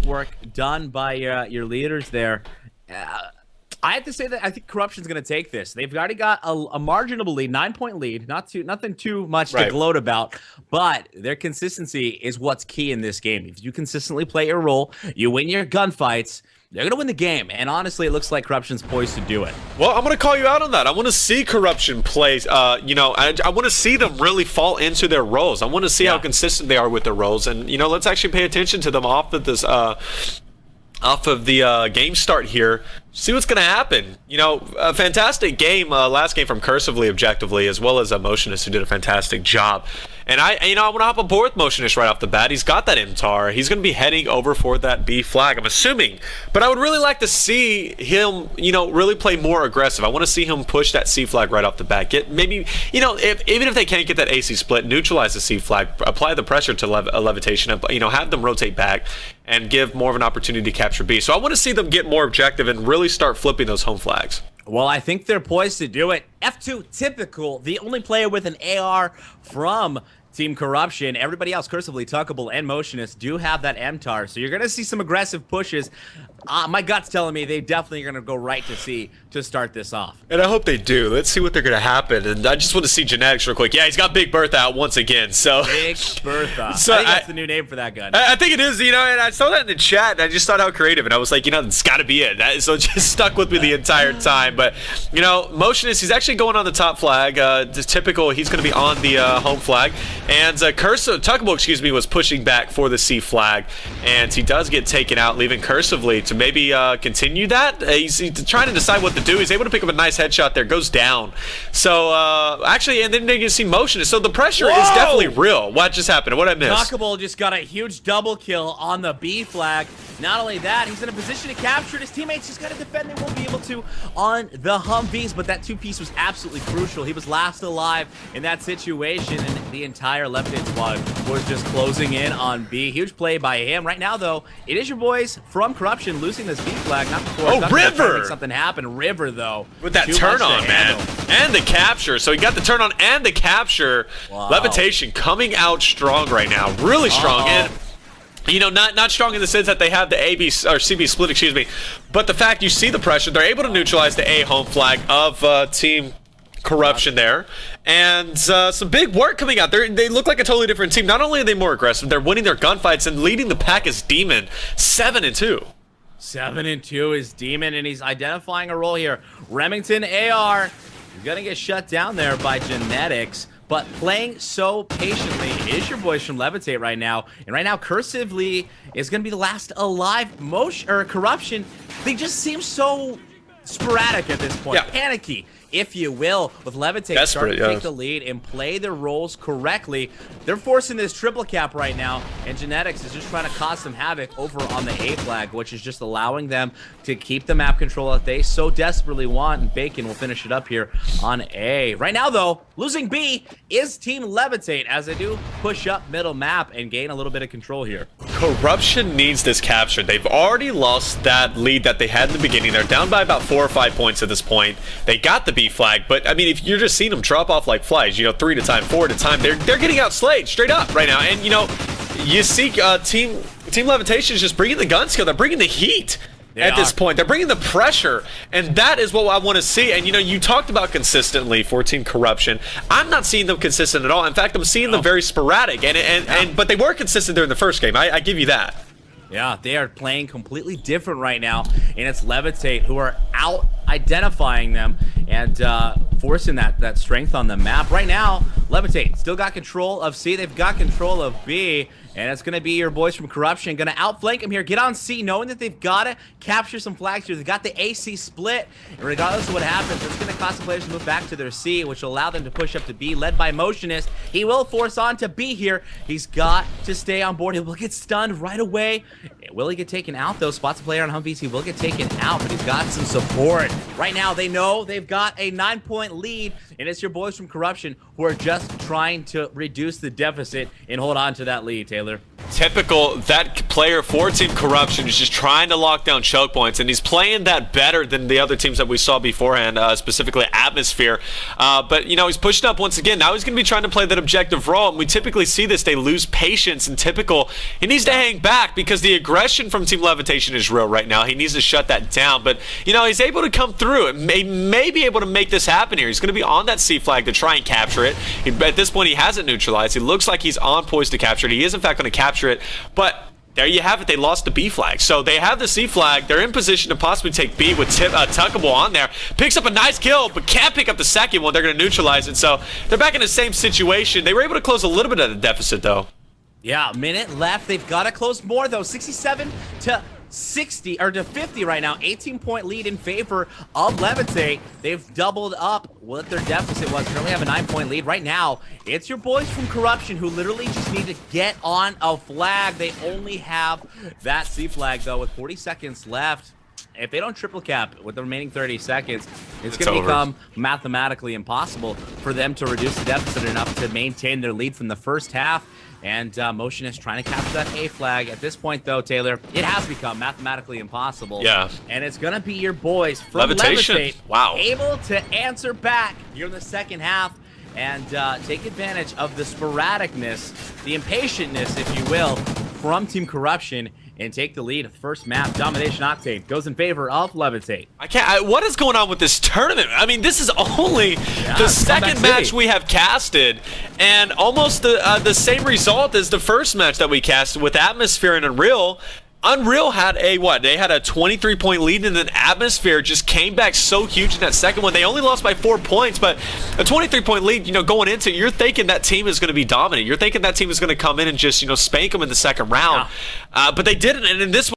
work done by your leaders there. I have to say that I think Corruption's going to take this. They've already got a marginable lead, 9-point lead, nothing too much to gloat about, but their consistency is what's key in this game. If you consistently play your role, you win your gunfights, they're going to win the game, and honestly, it looks like Corruption's poised to do it. Well, I'm going to call you out on that. I want to see Corruption play, I want to see them really fall into their roles. I want to see how consistent they are with their roles, and, let's actually pay attention to them off of this, off of the game start here. See what's going to happen. A fantastic game, last game from Cursively, Objectively, as well as Motionist, who did a fantastic job. And I want to hop aboard with Motionist right off the bat. He's got that MTAR. He's going to be heading over for that B flag, I'm assuming. But I would really like to see him, really play more aggressive. I want to see him push that C flag right off the bat. Get maybe, even if they can't get that AC split, neutralize the C flag, apply the pressure to Levitation, have them rotate back and give more of an opportunity to capture B. So I want to see them get more objective and really start flipping those home flags. Well, I think they're poised to do it. F2 typical, the only player with an AR from Team Corruption. Everybody else, Cursively, Tuckable, and Motionist, do have that MTAR, so you're going to see some aggressive pushes. My gut's telling me they definitely are going to go right to C to start this off. And I hope they do. Let's see what they're going to happen. And I just want to see Genetics real quick. Yeah, he's got Big Bertha out once again. So Big Bertha. So I think that's the new name for that gun. I think it is, and I saw that in the chat, and I just thought how creative, and I was like, it's got to be it. So it just stuck with me the entire time. But, Motionist, he's actually going on the top flag. Just typical, he's going to be on the home flag. And Tuckable, was pushing back for the C flag, and he does get taken out, leaving Cursively to maybe continue that. He's trying to decide what to do. He's able to pick up a nice headshot there, goes down. So, actually, and then you can see Motionist. So the pressure is definitely real. What just happened? What I missed? Tuckable just got a huge double kill on the B flag. Not only that, he's in a position to capture it. His teammates just got to defend. They won't be able to on the Humvees, but that two-piece was absolutely crucial. He was last alive in that situation, and the entire left-hand squad was just closing in on B. Huge play by him. Right now, though, it is your boys from Corruption losing this B flag. Not before. River! Make something happen. River, though. With that turn on, man. And the capture. So he got the turn on and the capture. Wow. Levitation coming out strong right now. Really strong. And not strong in the sense that they have the AB or CB split, but the fact you see the pressure, they're able to neutralize the A home flag of Team Corruption there, and some big work coming out. They look like a totally different team. Not only are they more aggressive, they're winning their gunfights and leading the pack as Demon, 7-2. 7-2 is Demon, and he's identifying a role here. Remington AR, you're gonna get shut down there by Genetics. But playing so patiently is your boys from Levitate right now. And right now, Cursively is going to be the last alive Corruption. They just seem so sporadic at this point. Panicky, if you will, with Levitate starting to take the lead and play their roles correctly. They're forcing this triple cap right now, and Genetics is just trying to cause some havoc over on the A flag, which is just allowing them to keep the map control that they so desperately want, and Bacon will finish it up here on A. Right now, though, losing B is Team Levitate as they do push up middle map and gain a little bit of control here. Corruption needs this capture. They've already lost that lead that they had in the beginning. They're down by about 4 or 5 points at this point. They got the B flag, but I mean, if you're just seeing them drop off like flies, 3 at a time, 4 at a time, they're getting outslayed straight up right now. And you see Team Levitation is just bringing the gun skill. They're bringing the heat. At this point, they're bringing the pressure, and that is what I want to see. And you talked about consistently for Team Corruption. I'm not seeing them consistent at all. In fact, I'm seeing them very sporadic, but they were consistent during the first game. I give you that. Yeah, they are playing completely different right now, and it's Levitate who are out identifying them and forcing that strength on the map. Right now, Levitate still got control of C. They've got control of B, and it's going to be your boys from Corruption going to outflank them here. Get on C, knowing that they've got to capture some flags here. They've got the AC split, and regardless of what happens, it's going to cause the players to move back to their C, which will allow them to push up to B, led by Motionist. He will force on to B here. He's got to stay on board. He will get stunned right away. Will he get taken out, though? Spots a player on Humvees. He will get taken out, but he's got some support. Right now, they know they've got a 9-point lead, and it's your boys from Corruption who are just trying to reduce the deficit and hold on to that lead, Taylor. typical. That player for Team Corruption is just trying to lock down choke points, and he's playing that better than the other teams that we saw beforehand, specifically Atmosphere. But, you know, he's pushing up once again. Now he's going to be trying to play that objective role, and we typically see this. They lose patience, and typical, he needs to hang back because the aggression from Team Levitation is real right now. He needs to shut that down. But, you know, he's able to come through and may be able to make this happen here. He's going to be on that C flag to try and capture it. At this point, he hasn't neutralized. He looks like he's on poised to capture it. He is, in fact, going to capture it. But there you have it. They lost the B flag. So they have the C flag. They're in position to possibly take B with Tuckable on there. Picks up a nice kill, but can't pick up the second one. They're going to neutralize it. So they're back in the same situation. They were able to close a little bit of the deficit, though. Yeah, a minute left. They've got to close more, though. 67 to 60 or to 50 right now. 18-point lead in favor of Levitate. They've doubled up what their deficit was. Currently have a 9-point lead right now. It's your boys from Corruption who literally just need to get on a flag. They only have that C flag though with 40 seconds left. If they don't triple cap with the remaining 30 seconds, it's going to become mathematically impossible for them to reduce the deficit enough to maintain their lead from the first half. And Motion is trying to capture that A flag. At this point, though, Taylor, it has become mathematically impossible. Yeah. And it's going to be your boys from Levitate able to answer back here in the second half and take advantage of the sporadicness, the impatientness, if you will, from Team Corruption and take the lead. First map, Domination Octane, goes in favor of Levitate. What is going on with this tournament? I mean, this is only the second match we have casted, and almost the same result as the first match that we casted with Atmosphere and Unreal. Unreal had a, They had a 23-point lead, and then Atmosphere just came back so huge in that second one. They only lost by 4 points, but a 23-point lead, you know, going into it, you're thinking that team is going to be dominant. You're thinking that team is going to come in and just, you know, spank them in the second round. Yeah. But they didn't, and in this one,